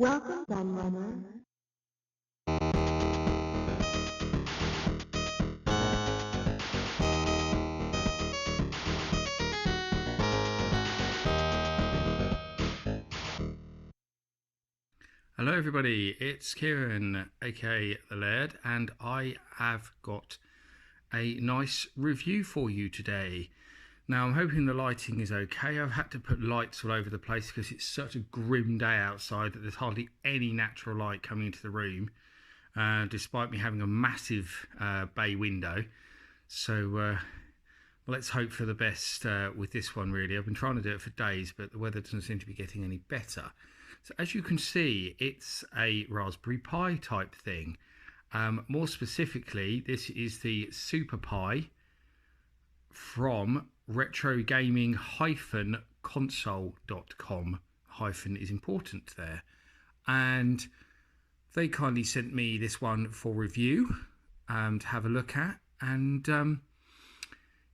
Welcome, Gunrunner. Hello everybody, it's Kieran aka The Laird, and I have got a nice review for you today. Now I'm hoping the lighting is okay. I've had to put lights all over the place because it's such a grim day outside that there's hardly any natural light coming into the room, despite me having a massive bay window. So let's hope for the best with this one really. I've been trying to do it for days, but the weather doesn't seem to be getting any better. So as you can see, it's a Raspberry Pi type thing. More specifically, this is the Super Pi from retrogaming-console.com. Hyphen is important there. And they kindly sent me this one for review to have a look at. And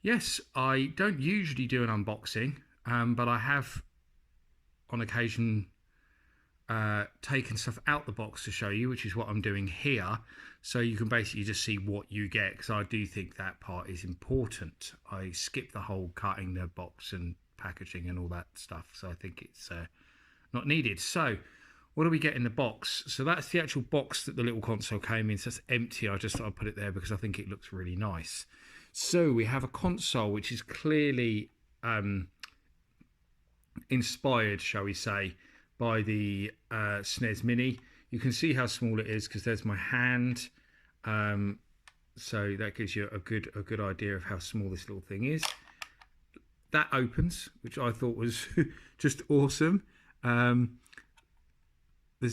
yes, I don't usually do an unboxing, but I have on occasion taken stuff out the box to show you, which is what I'm doing here, so you can basically just see what you get, because I do think that part is important. I skip the whole cutting the box and packaging and all that stuff, so I think it's not needed. So what do we get in the box? So that's the actual box that the little console came in, so it's empty. I just thought I'd put it there because I think it looks really nice. So we have a console which is clearly inspired, shall we say, by the SNES Mini. You can see how small it is because there's my hand, so that gives you a good idea of how small this little thing is. That opens, which I thought was just awesome. There's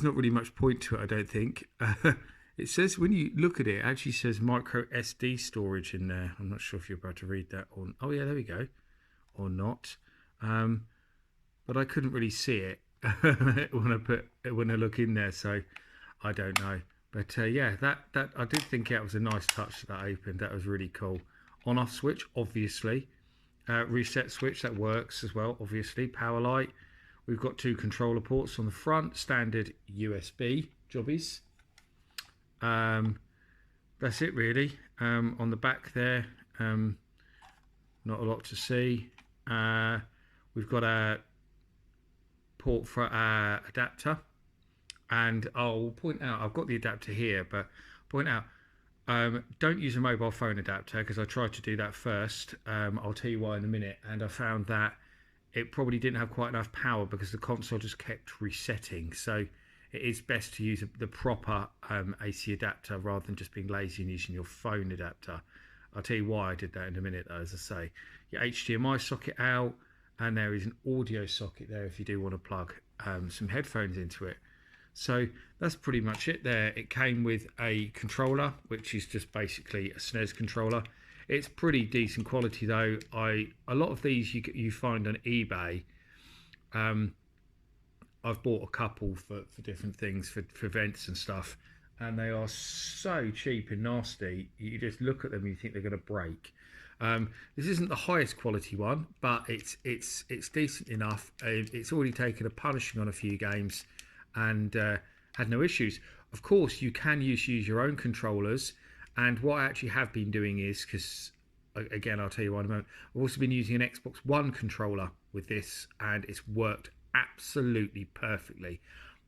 not really much point to it, I don't think. It says, when you look at it, it actually says micro SD storage in there. I'm not sure if you're about to read that or, oh yeah, there we go, or not. But I couldn't really see it when I look in there, so I don't know. But yeah, that I did think it was a nice touch that opened. That was really cool. On off switch, obviously. Reset switch, that works as well, obviously. Power light. We've got two controller ports on the front, standard USB jobbies. That's it really. On the back there, not a lot to see. We've got a port for our adapter, and I'll point out, I've got the adapter here, but point out, don't use a mobile phone adapter, because I tried to do that first. I'll tell you why in a minute, and I found that it probably didn't have quite enough power because the console just kept resetting. So it is best to use the proper AC adapter rather than just being lazy and using your phone adapter. I'll tell you why I did that in a minute though. As I say, your HDMI socket out, and there is an audio socket there if you do want to plug some headphones into it. So that's pretty much it there. It came with a controller, which is just basically a SNES controller. It's pretty decent quality though. A lot of these you find on eBay. I've bought a couple for different things, for events and stuff, and they are so cheap and nasty. You just look at them and you think they're going to break. This isn't the highest quality one, but it's decent enough. It's already taken a punishing on a few games and had no issues. Of course, you can use your own controllers, and what I actually have been doing is, because again I'll tell you why in a moment, I've also been using an Xbox One controller with this, and it's worked absolutely perfectly.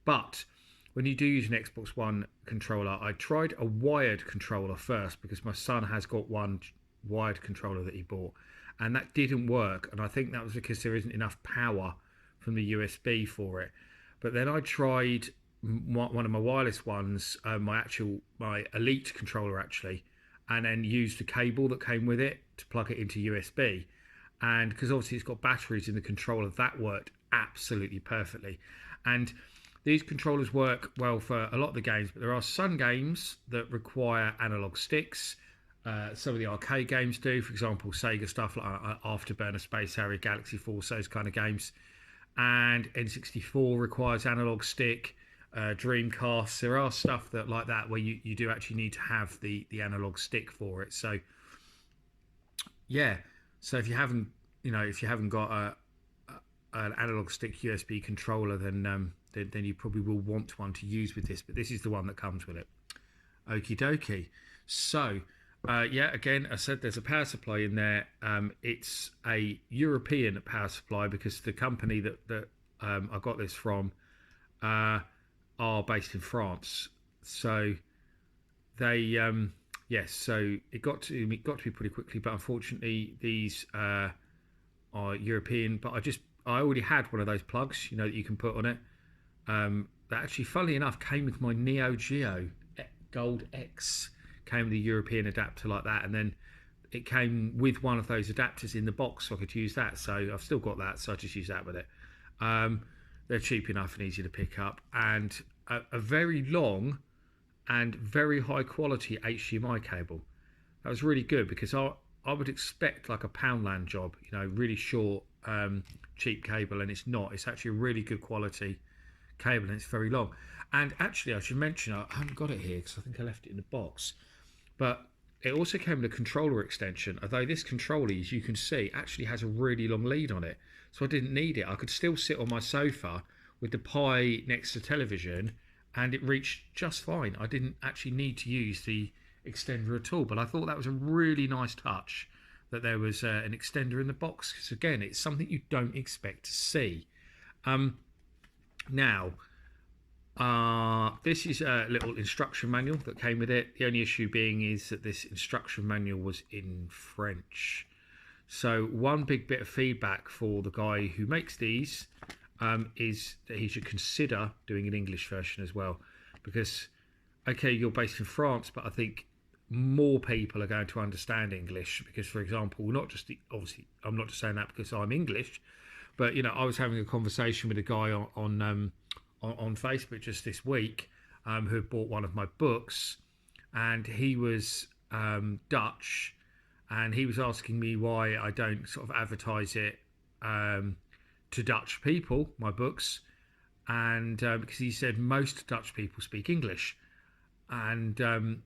But when you do use an Xbox One controller, I tried a wired controller first because my son has got one wired controller that he bought, and that didn't work, and I think that was because there isn't enough power from the USB for it. But then I tried one of my wireless ones, my Elite controller actually, and then used the cable that came with it to plug it into USB, and because obviously it's got batteries in the controller, that worked absolutely perfectly. And these controllers work well for a lot of the games, but there are some games that require analog sticks. Some of the arcade games do, for example Sega stuff like Afterburner, Space Harrier, Galaxy Force, those kind of games. And N64 requires analog stick. Dreamcast, there are stuff that like that where you do actually need to have the analog stick for it. So yeah, so if you haven't got an analog stick USB controller, then then you probably will want one to use with this, but this is the one that comes with it. Okie dokie. So yeah, again, I said there's a power supply in there. It's a European power supply because the company that I got this from are based in France. So they yes, so it got to be pretty quickly, but unfortunately these are European. But I already had one of those plugs, you know, that you can put on it. That actually, funnily enough, came with my Neo Geo Gold X. Came with a European adapter like that, and then it came with one of those adapters in the box, so I could use that. So I've still got that, so I just use that with it. They're cheap enough and easy to pick up, and a very long and very high quality HDMI cable. That was really good because I would expect like a Poundland job, you know, really short, cheap cable, and it's not. It's actually a really good quality cable, and it's very long. And actually, I should mention, I haven't got it here because I think I left it in the box, but it also came with a controller extension, although this controller, as you can see, actually has a really long lead on it, so I didn't need it. I could still sit on my sofa with the Pi next to television and it reached just fine. I didn't actually need to use the extender at all, but I thought that was a really nice touch that there was an extender in the box, because again, it's something you don't expect to see. Now, this is a little instruction manual that came with it. The only issue being is that this instruction manual was in French. So one big bit of feedback for the guy who makes these is that he should consider doing an English version as well, because okay, you're based in France, but I think more people are going to understand English, because for example, not just obviously I'm not just saying that because I'm English, but you know, I was having a conversation with a guy on Facebook just this week who had bought one of my books, and he was Dutch, and he was asking me why I don't sort of advertise it to Dutch people, my books, and because he said most Dutch people speak English, and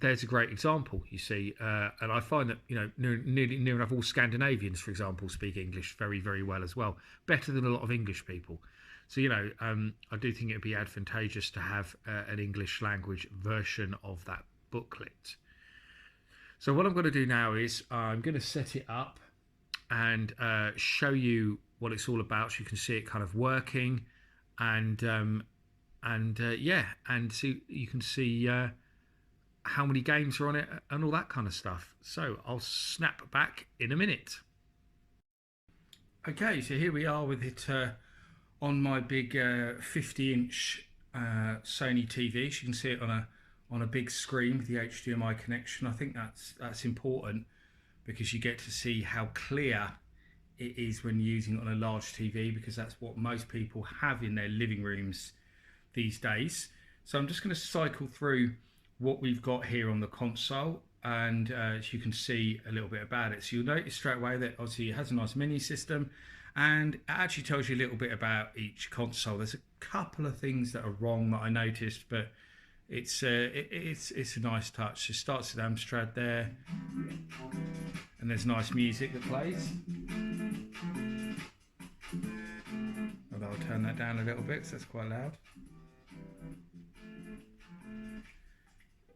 there's a great example, you see, and I find that, you know, near enough all Scandinavians, for example, speak English very, very well as well, better than a lot of English people. So, you know, I do think it would be advantageous to have an English language version of that booklet. So what I'm going to do now is I'm going to set it up and show you what it's all about, so you can see it kind of working, and yeah, and so you can see how many games are on it and all that kind of stuff. So I'll snap back in a minute. Okay, so here we are with it on my big 50-inch Sony TV. So you can see it on a big screen with the HDMI connection. I think that's important, because you get to see how clear it is when using it on a large TV, because that's what most people have in their living rooms these days. So I'm just going to cycle through what we've got here on the console, and so you can see a little bit about it. So you'll notice straight away that obviously it has a nice menu system, and it actually tells you a little bit about each console. There's a couple of things that are wrong that I noticed, but it's a nice touch. So it starts with Amstrad there, and there's nice music that plays. Although I'll turn that down a little bit because that's quite loud.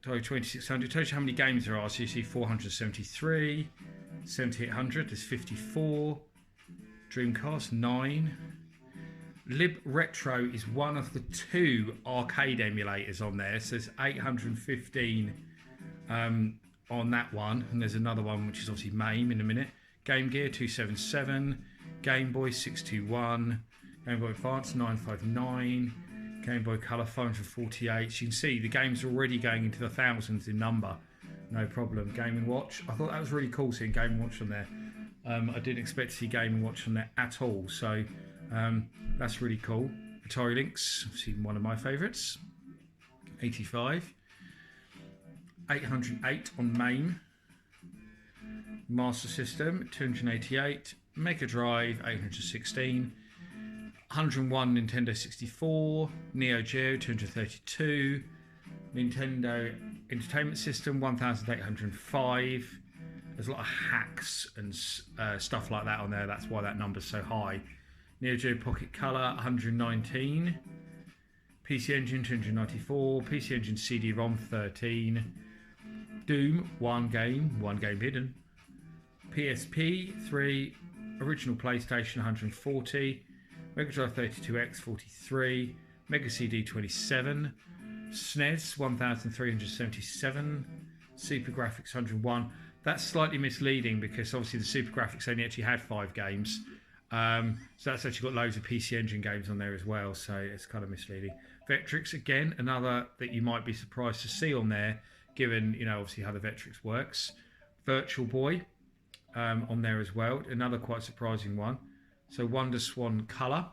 Atari 2600 tells you how many games there are. So you see 473, 7800, there's 54, Dreamcast 9. Lib Retro is one of the 2 arcade emulators on there. So there's 815 on that one, and there's another one which is obviously MAME in a minute. Game Gear 277, Game Boy 621, Game Boy Advance 959, Game Boy Color 548. So you can see the games are already going into the thousands in number, no problem. Game & Watch, I thought that was really cool seeing Game & Watch on there. I didn't expect to see Game & Watch on there at all, so that's really cool. Atari Lynx, obviously one of my favourites. 85, 808 on MAME. Master System 288, Mega Drive 816, 101 Nintendo 64, Neo Geo 232, Nintendo Entertainment System 1805. There's a lot of hacks and stuff like that on there. That's why that number's so high. Neo Geo Pocket Color 119, PC Engine 294, PC Engine CD-ROM 13, Doom 1 game hidden, PSP 3, original PlayStation 140, Mega Drive 32X 43, Mega CD 27, SNES 1377, Super Graphics 101. That's slightly misleading because obviously the Super Graphics only actually had 5 games. So that's actually got loads of PC Engine games on there as well, so it's kind of misleading. Vectrix, again, another that you might be surprised to see on there, given, you know, obviously how the Vectrix works. Virtual Boy on there as well, another quite surprising one. So Wonder Swan Color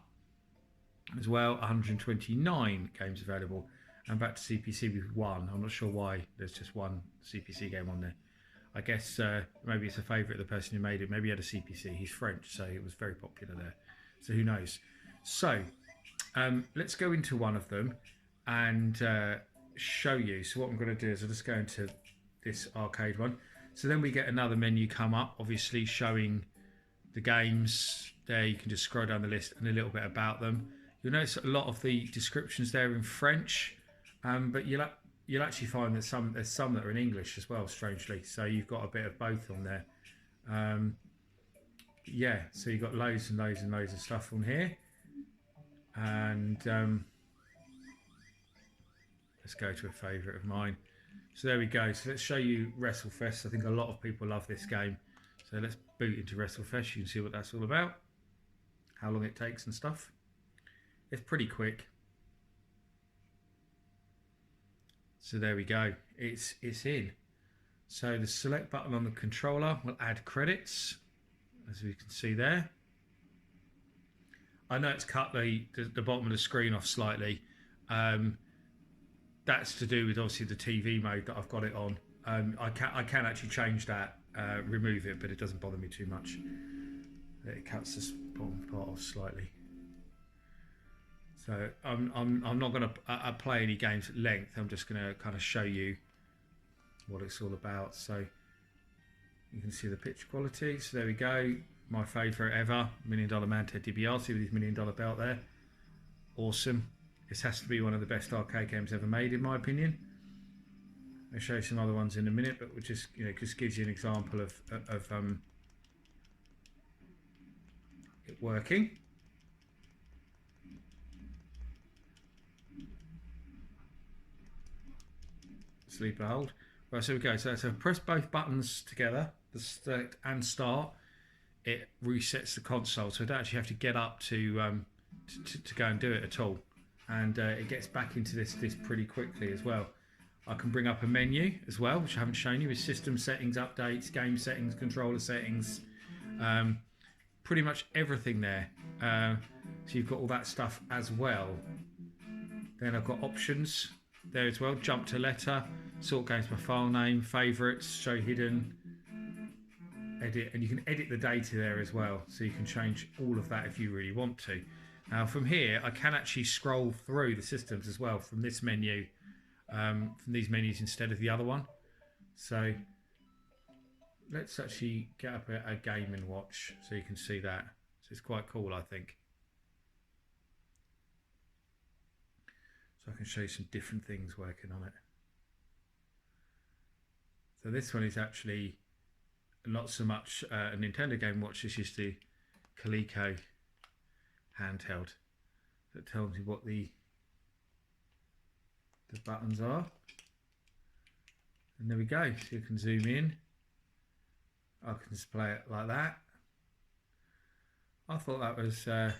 as well, 129 games available. And back to CPC with 1. I'm not sure why there's just 1 CPC game on there. I guess maybe it's a favourite of the person who made it. Maybe he had a CPC. He's French, so it was very popular there. So who knows? So let's go into one of them and show you. So what I'm going to do is I'll just go into this arcade one. So then we get another menu come up, obviously showing the games. There you can just scroll down the list and a little bit about them. You'll notice a lot of the descriptions there in French, but you'll actually find that there's some that are in English as well, strangely. So you've got a bit of both on there. Yeah, so you've got loads and loads and loads of stuff on here. And let's go to a favourite of mine. So there we go. So let's show you WrestleFest. I think a lot of people love this game. So let's boot into WrestleFest. You can see what that's all about, how long it takes and stuff. It's pretty quick. So there we go. It's in. So the select button on the controller will add credits, as we can see there. I know it's cut the bottom of the screen off slightly. That's to do with obviously the TV mode that I've got it on. I can actually change that, remove it, but it doesn't bother me too much. It cuts this bottom part off slightly. So I'm not going to play any games at length. I'm just going to kind of show you what it's all about. So you can see the picture quality. So there we go. My favourite ever, $1 Million Man Ted DiBiase with his $1 Million belt there. Awesome. This has to be one of the best arcade games ever made, in my opinion. I'll show you some other ones in a minute, but which just, you know, just gives you an example of it working. Sleeper hold. Right, so we go. So press both buttons together, the select and start. It resets the console, so I don't actually have to get up to go and do it at all. And it gets back into this pretty quickly as well. I can bring up a menu as well, which I haven't shown you, with system settings, updates, game settings, controller settings, pretty much everything there. So you've got all that stuff as well. Then I've got options there as well. Jump to letter, sort games by file name, favourites, show hidden, edit, and you can edit the data there as well. So you can change all of that if you really want to. Now from here, I can actually scroll through the systems as well from this menu, from these menus instead of the other one. So let's actually get up a game and watch so you can see that. So it's quite cool, I think. So I can show you some different things working on it. So this one is actually not so much a Nintendo Game Watch, it's just the Coleco handheld that tells you what the buttons are. And there we go. So you can zoom in. I can display it like that. I thought that was you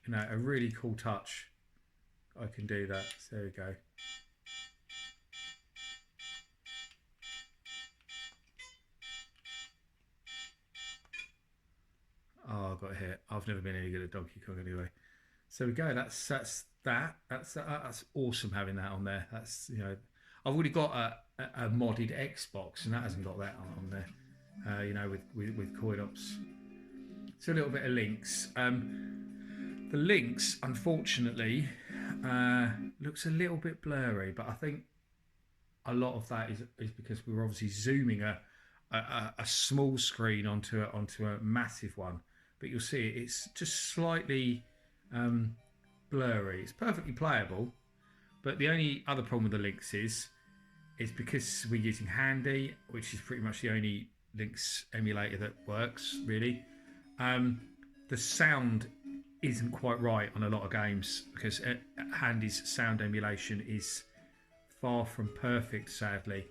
know, a really cool touch. I can do that. So there we go. Oh, I've got hit. I've never been any good at Donkey Kong anyway. So we go. That's awesome having that on there. That's, you know, I've already got a modded Xbox, and that hasn't got that on there. You know, with coin ops. So a little bit of links. The links, unfortunately, looks a little bit blurry, but I think a lot of that is because we were obviously zooming a small screen onto a massive one. but you'll see it's just slightly blurry. It's perfectly playable, but the only other problem with the Lynx is because we're using Handy, which is pretty much the only Lynx emulator that works really. The sound isn't quite right on a lot of games because Handy's sound emulation is far from perfect, sadly.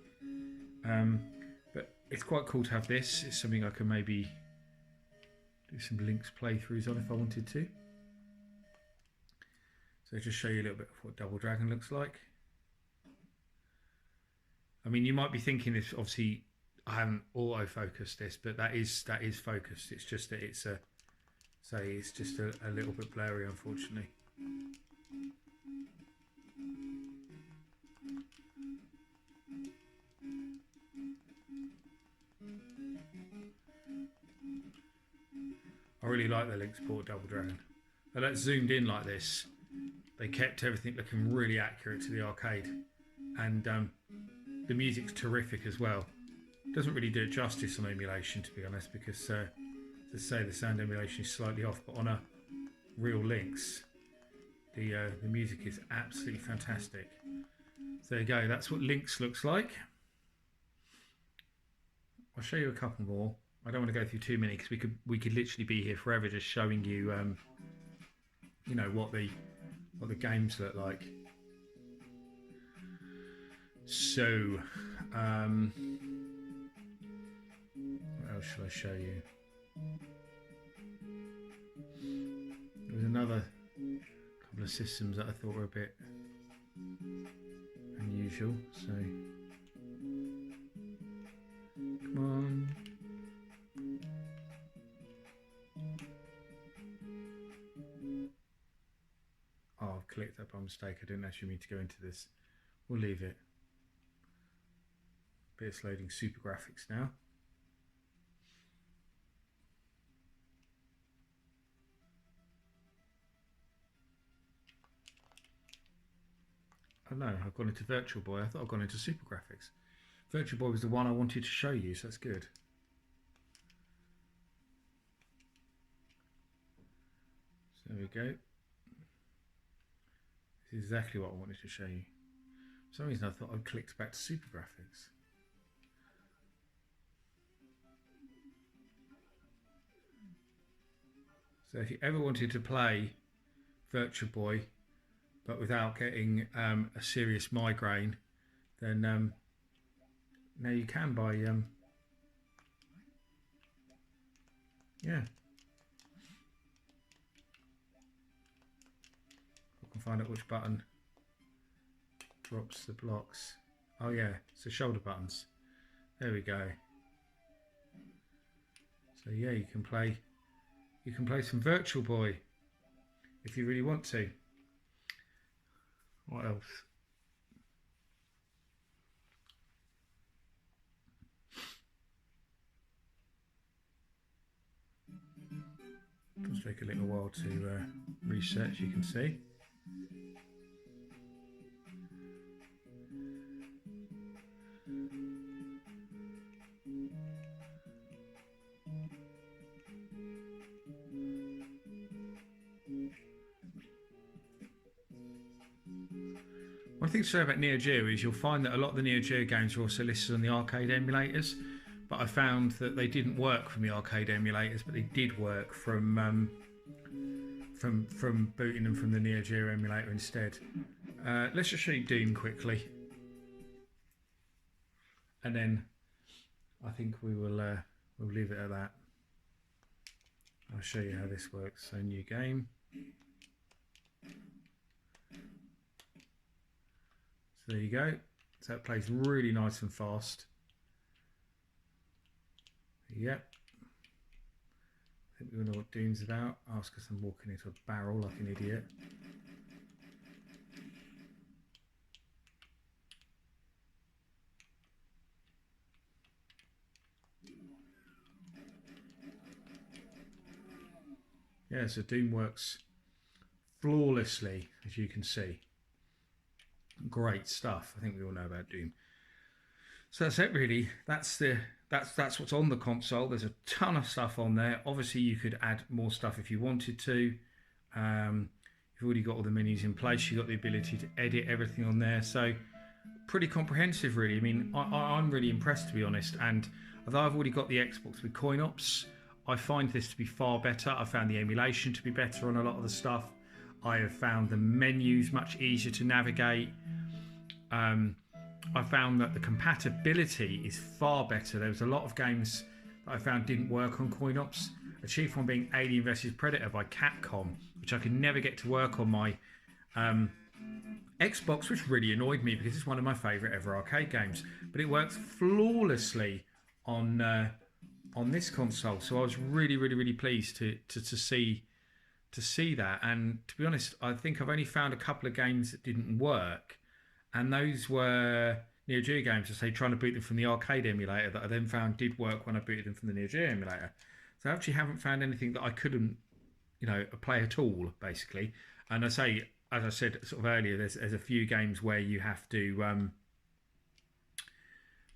But it's quite cool to have this. It's something I can maybe do some Lynx playthroughs on if I wanted to. So just show you a little bit of what Double Dragon looks like. I mean, you might be thinking this, obviously I haven't auto-focused this, but that is focused. It's just that it's it's just a little bit blurry, unfortunately. I really like the Lynx port Double Dragon. But that's zoomed in like this. They kept everything looking really accurate to the arcade, and the music's terrific as well. Doesn't really do it justice on emulation, to be honest, because as I say, the sound emulation is slightly off, but on a real Lynx, the music is absolutely fantastic. So there you go. That's what Lynx looks like. I'll show you a couple more. I don't want to go through too many because we could literally be here forever just showing you, you know, what the games look like. So, what else shall I show you? There was another couple of systems that I thought were a bit unusual. So, come on. Oh, I've clicked that by mistake. I didn't actually mean to go into this. We'll leave it. But it's loading Super Graphics now. Oh no, I've gone into Virtual Boy. I thought I'd gone into Super Graphics. Virtual Boy was the one I wanted to show you, so that's good. So there we go. This is exactly what I wanted to show you. For some reason I thought I'd clicked back to Super Graphics. So if you ever wanted to play Virtual Boy but without getting a serious migraine, then now you can by yeah. I can find out which button drops the blocks. Oh yeah, it's the shoulder buttons. There we go. So yeah, you can play some Virtual Boy if you really want to. What else? It does take a little while to reset, as you can see. One thing to say about Neo Geo is you'll find that a lot of the Neo Geo games are also listed on the arcade emulators, but I found that they didn't work from the arcade emulators, but they did work from booting them from the Neo Geo emulator instead. Let's just show you Doom quickly, and then I think we will we'll leave it at that. I'll show you how this works. So new game. So there you go. So it plays really nice and fast. Yep. I think we all know what Doom's about. Ask us, I'm walking into a barrel like an idiot. Yeah, so Doom works flawlessly, as you can see. Great stuff. I think we all know about Doom. So that's it really. That's the that's what's on the console. There's a ton of stuff on there. Obviously, you could add more stuff if you wanted to. Um, you've already got all the menus in place. You've got the ability to edit everything on there. So pretty comprehensive, really. I mean, I'm really impressed, to be honest. And although I've already got the Xbox with CoinOps, I find this to be far better. I found the emulation to be better on a lot of the stuff. I have found the menus much easier to navigate. I found that the compatibility is far better. There was a lot of games that I found didn't work on CoinOps. A chief one being Alien vs Predator by Capcom, which I could never get to work on my Xbox, which really annoyed me because it's one of my favourite ever arcade games. But it works flawlessly on this console. So I was really pleased to see that. And to be honest, I think I've only found a couple of games that didn't work, and those were Neo Geo games. I say trying to boot them from the arcade emulator that I then found did work when I booted them from the Neo Geo emulator. So I actually haven't found anything that I couldn't, play at all, basically. And I say, as I said sort of earlier, there's a few games where you have to.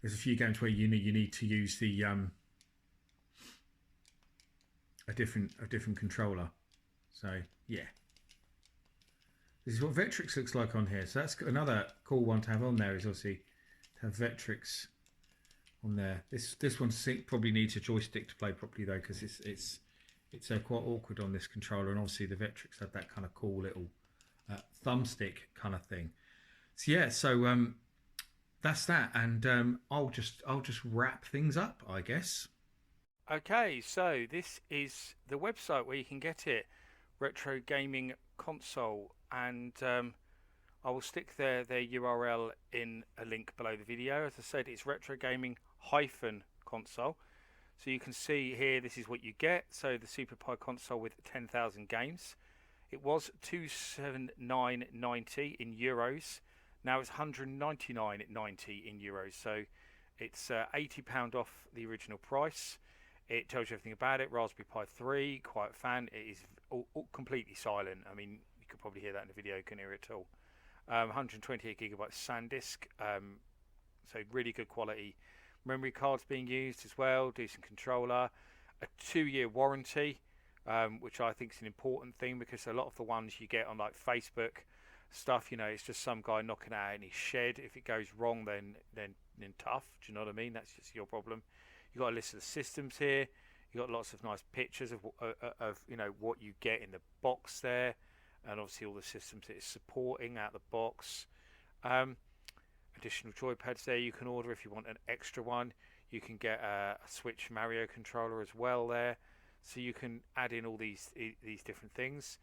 There's a few games where you need to use the a different controller. So yeah. This is what Vectrex looks like on here. So that's another cool one to have on there, is obviously to have Vectrex on there. This one probably needs a joystick to play properly though, because it's quite awkward on this controller, and obviously the Vectrex had that kind of cool little thumbstick kind of thing. So yeah, so that's that, and I'll just wrap things up, I guess. Okay, so this is the website where you can get it, Retro Gaming Console, and I will stick their URL in a link below the video. As I said, it's Retro Gaming Console. So you can see here, this is what you get. So the Super Pi console with 10,000 games. It was 279.90 in euros. Now it's 199.90 in euros. So it's £80 off the original price. It tells you everything about it. Raspberry Pi 3, quiet fan. It is all completely silent. I mean, you could probably hear that in the video. You couldn't hear it at all. 128GB SanDisk. So really good quality. Memory cards being used as well. Decent controller. A 2-year warranty, which I think is an important thing, because a lot of the ones you get on like Facebook stuff, it's just some guy knocking it out in his shed. If it goes wrong, then tough. Do you know what I mean? That's just your problem. You've got a list of the systems here. You've got lots of nice pictures of what you get in the box there, and obviously all the systems that it's supporting out the box. Additional joypads there you can order if you want an extra one. You can get a Switch Mario controller as well there, so you can add in all these different things.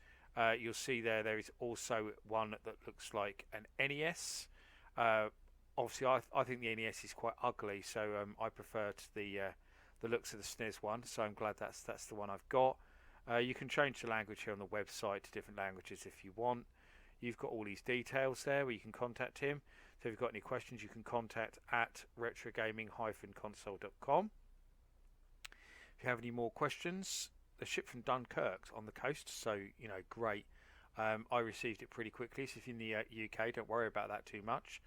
You'll see there is also one that looks like an NES. Obviously, I think the NES is quite ugly, so I prefer to the looks of the SNES one. So I'm glad that's the one I've got. You can change the language here on the website to different languages if you want. You've got all these details there where you can contact him. So if you've got any questions, you can contact at retrogaming-console.com. If you have any more questions, they're shipped from Dunkirk on the coast, so great. I received it pretty quickly, so if you're in the UK, don't worry about that too much.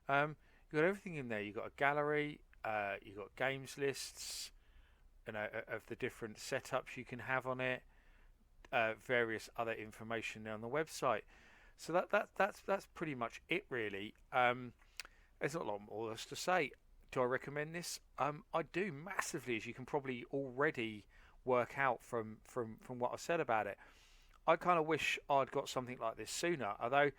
You've got everything in there. You've got a gallery, you've got games lists, of the different setups you can have on it, various other information there on the website. So that's pretty much it, really. There's not a lot more else to say. Do I recommend this? I do massively, as you can probably already work out from what I've said about it. I kind of wish I'd got something like this sooner. Although,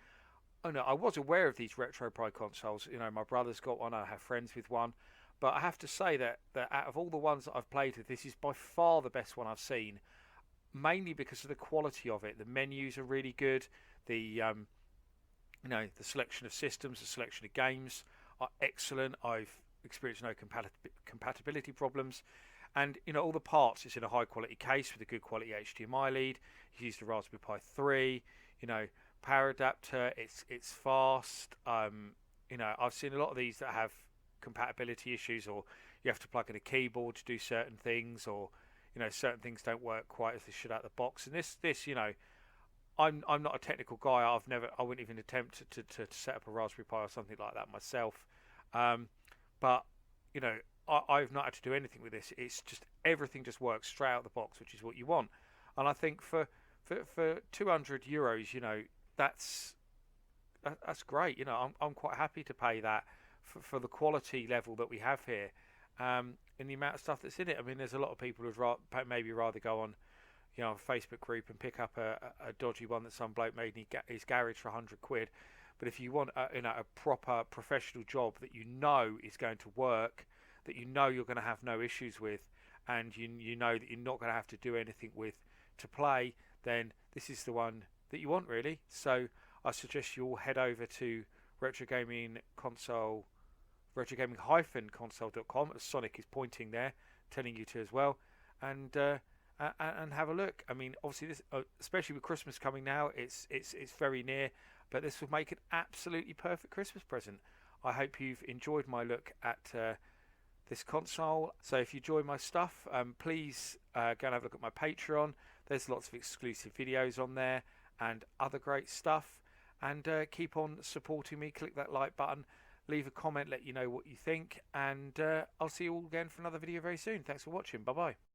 I was aware of these RetroPie consoles. My brother's got one. I have friends with one. But I have to say that out of all the ones that I've played with, this is by far the best one I've seen. Mainly because of the quality of it. The menus are really good. The the selection of systems, the selection of games are excellent. I've experienced no compatibility problems, and all the parts. It's in a high quality case with a good quality HDMI lead. You use the Raspberry Pi 3. Power adapter. It's fast. I've seen a lot of these that have compatibility issues, or you have to plug in a keyboard to do certain things, or certain things don't work quite as they should out of the box. And this I'm not a technical guy. I wouldn't even attempt to set up a Raspberry Pi or something like that myself. But I've not had to do anything with this. It's just everything just works straight out the box, which is what you want. And I think for €200, that's that's great. I'm quite happy to pay that for the quality level that we have here, and the amount of stuff that's in it. I mean, there's a lot of people who'd maybe rather go on, a Facebook group and pick up a dodgy one that some bloke made in his garage for £100. But if you want a proper professional job that is going to work, that you're going to have no issues with, and you know that you're not going to have to do anything with to play, then this is the one that you want, really. So I suggest you all head over to retro gaming console retrogaming-console.com, as Sonic is pointing there, telling you to as well, and have a look. I mean, obviously, this, especially with Christmas coming now, it's very near, but this will make an absolutely perfect Christmas present. I hope you've enjoyed my look at this console. So if you enjoy my stuff, please go and have a look at my Patreon. There's lots of exclusive videos on there and other great stuff. And keep on supporting me. Click that like button. Leave a comment, let you know what you think. And I'll see you all again for another video very soon. Thanks for watching. Bye-bye.